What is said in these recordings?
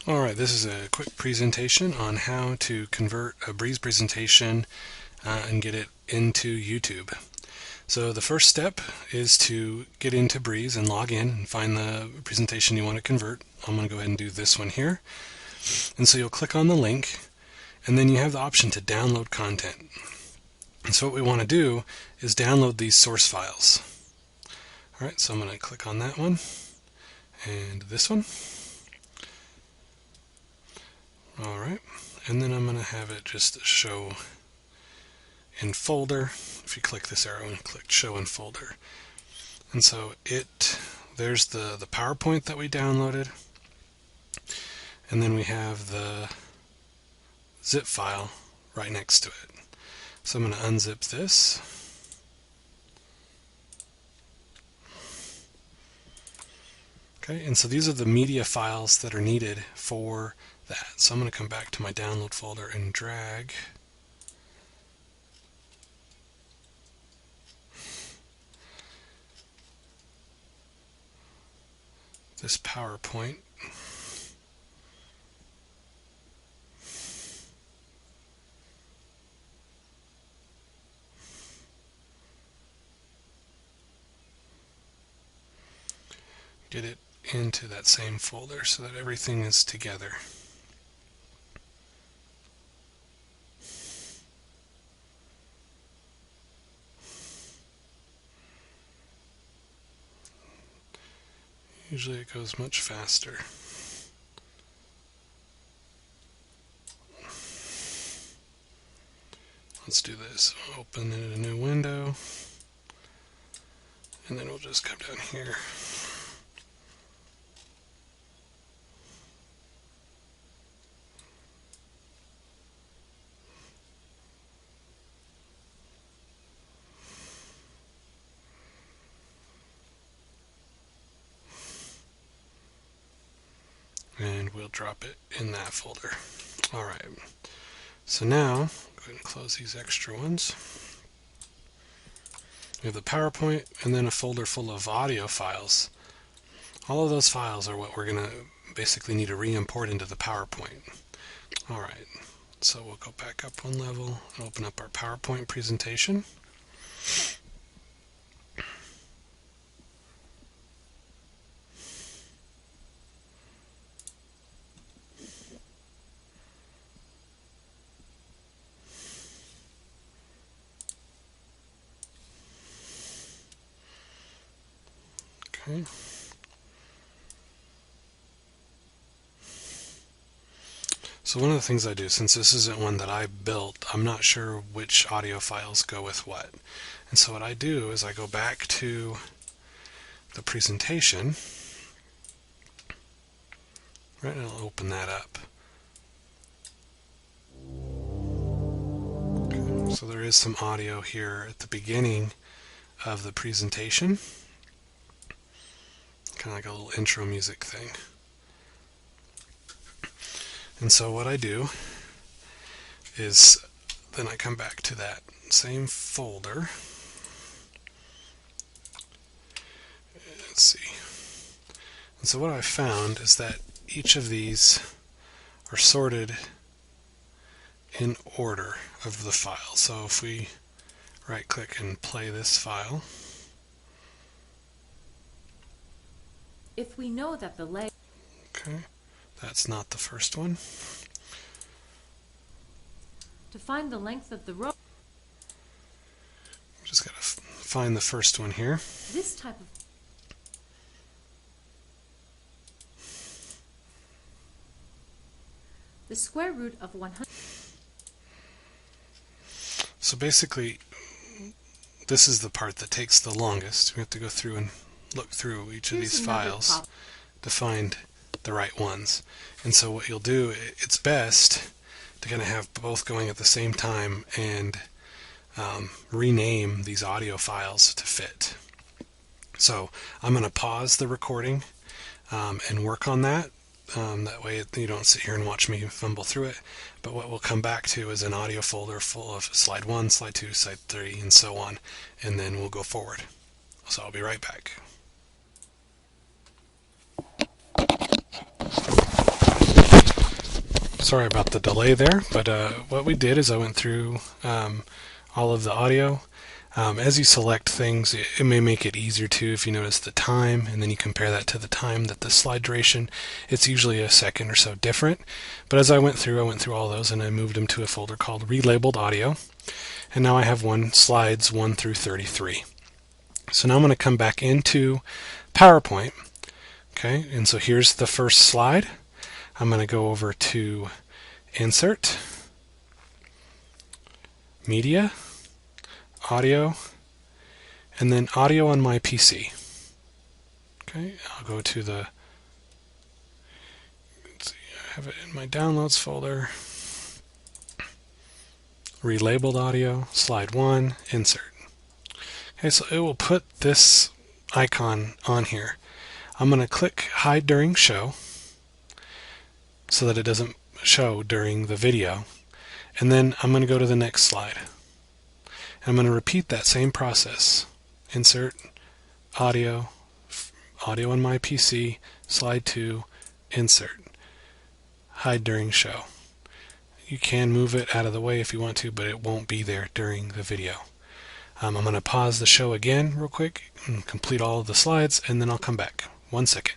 Alright, this is a quick presentation on how to convert a Breeze presentation and get it into YouTube. So the first step is to get into Breeze and log in and find the presentation you want to convert. I'm going to go ahead and do this one here. And so you'll click on the link, and then you have the option to download content. And so what we want to do is download these source files. Alright, so I'm going to click on that one and this one. Alright, and then I'm going to have it just show in folder. If you click this arrow and click show in folder. And so there's the PowerPoint that we downloaded, and then we have the zip file right next to it. So I'm going to unzip this. Okay, and so these are the media files that are needed for that. So I'm going to come back to my download folder and drag this PowerPoint. Get it into that same folder so that everything is together. Usually it goes much faster. Let's do this. Open it in a new window, and then we'll just come down here. And we'll drop it in that folder. Alright, so now, go ahead and close these extra ones. We have the PowerPoint and then a folder full of audio files. All of those files are what we're going to basically need to re-import into the PowerPoint. Alright, so we'll go back up one level and open up our PowerPoint presentation. Okay. So one of the things I do, since this isn't one that I built, I'm not sure which audio files go with what. And so what I do is I go back to the presentation, right, and I'll open that up. Okay, so there is some audio here at the beginning of the presentation. Kind of like a little intro music thing. And so what I do is then I come back to that same folder. Let's see. And so what I found is that each of these are sorted in order of the file. So if we right click and play this file, if we know that the leg... Okay, that's not the first one. To find the length of the rope... Just gotta find the first one here. This type of... The square root of 100... So basically, this is the part that takes the longest. We have to go through and look through each of these files to find the right ones. And so what you'll do, it's best to kind of have both going at the same time and rename these audio files to fit. So I'm going to pause the recording and work on that. That way you don't sit here and watch me fumble through it. But what we'll come back to is an audio folder full of slide 1, slide 2, slide 3, and so on. And then we'll go forward. So I'll be right back. Sorry about the delay there, but what we did is I went through all of the audio. As you select things, it may make it easier too if you notice the time, and then you compare that to the time that the slide duration. It's usually a second or so different. But as I went through all those, and I moved them to a folder called Relabeled Audio. And now I have slides 1 through 33. So now I'm going to come back into PowerPoint. Okay, and so here's the first slide. I'm going to go over to Insert, Media, Audio, and then Audio on my PC. Okay, I'll go to the, let's see, I have it in my Downloads folder. Relabeled Audio, Slide 1, Insert. Okay, so it will put this icon on here. I'm going to click Hide During Show so that it doesn't show during the video. And then I'm going to go to the next slide. And I'm going to repeat that same process. Insert, Audio, Audio on my PC, Slide 2, Insert, Hide During Show. You can move it out of the way if you want to, but it won't be there during the video. I'm going to pause the show again real quick and complete all of the slides, and then I'll come back. 1 second.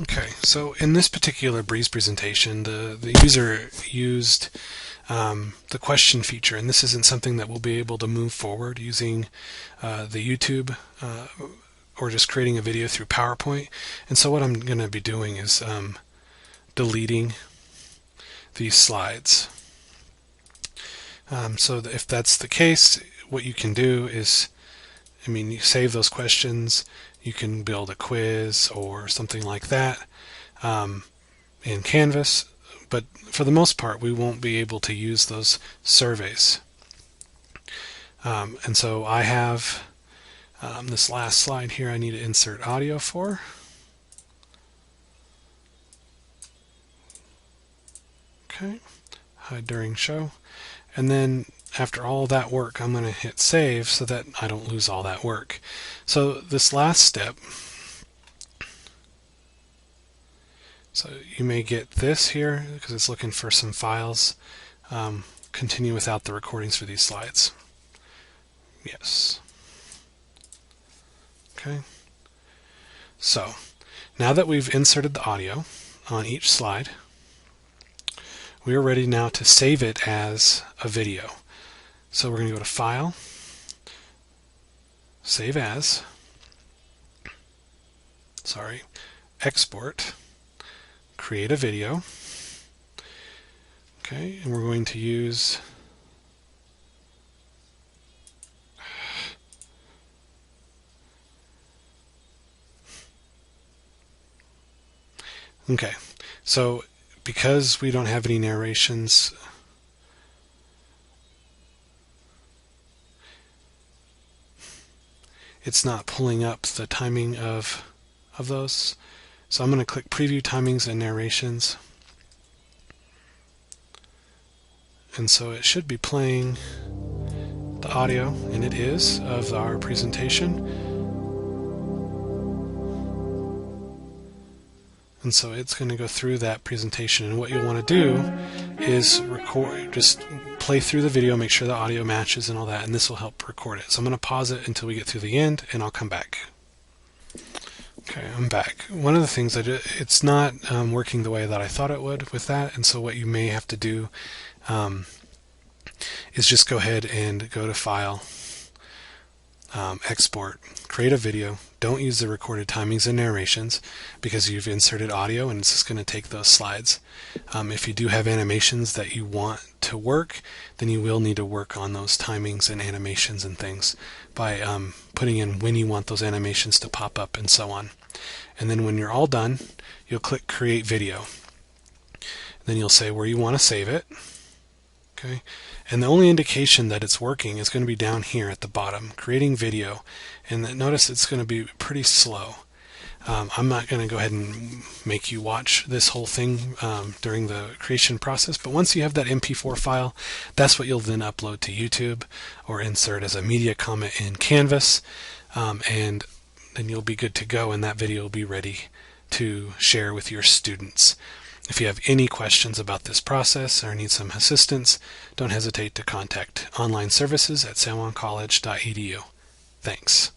Okay, so in this particular Breeze presentation, the user used the question feature, and this isn't something that we'll be able to move forward using the YouTube or just creating a video through PowerPoint. And so what I'm going to be doing is deleting these slides. So if that's the case, what you can do is, you save those questions. You can build a quiz or something like that in Canvas, but for the most part we won't be able to use those surveys. And so I have this last slide here I need to insert audio for. Okay, Hide During Show. And then after all that work, I'm going to hit save so that I don't lose all that work. So this last step, so you may get this here because it's looking for some files. Continue without the recordings for these slides. Yes. Okay. So now that we've inserted the audio on each slide, we are ready now to save it as a video. So we're going to go to File, Save As, Export, Create a Video. Okay, and we're going to use okay, so because we don't have any narrations, it's not pulling up the timing of those. So I'm going to click Preview Timings and Narrations. And so it should be playing the audio, and it is, of our presentation. And so it's going to go through that presentation, and what you'll want to do is record, just play through the video, make sure the audio matches and all that, and this will help record it. So I'm going to pause it until we get through the end, and I'll come back. Okay, I'm back. One of the things it's not working the way that I thought it would with that, and so what you may have to do is just go ahead and go to File, Export, Create a Video. Don't use the recorded timings and narrations because you've inserted audio and it's just going to take those slides. If you do have animations that you want to work, then you will need to work on those timings and animations and things by putting in when you want those animations to pop up and so on. And then when you're all done, you'll click Create Video. Then you'll say where you want to save it. Okay, and the only indication that it's working is going to be down here at the bottom, creating video, and notice it's going to be pretty slow. I'm not going to go ahead and make you watch this whole thing during the creation process, but once you have that MP4 file, that's what you'll then upload to YouTube or insert as a media comment in Canvas, and then you'll be good to go, and that video will be ready to share with your students. If you have any questions about this process or need some assistance, don't hesitate to contact online services at sanjuancollege.edu. Thanks.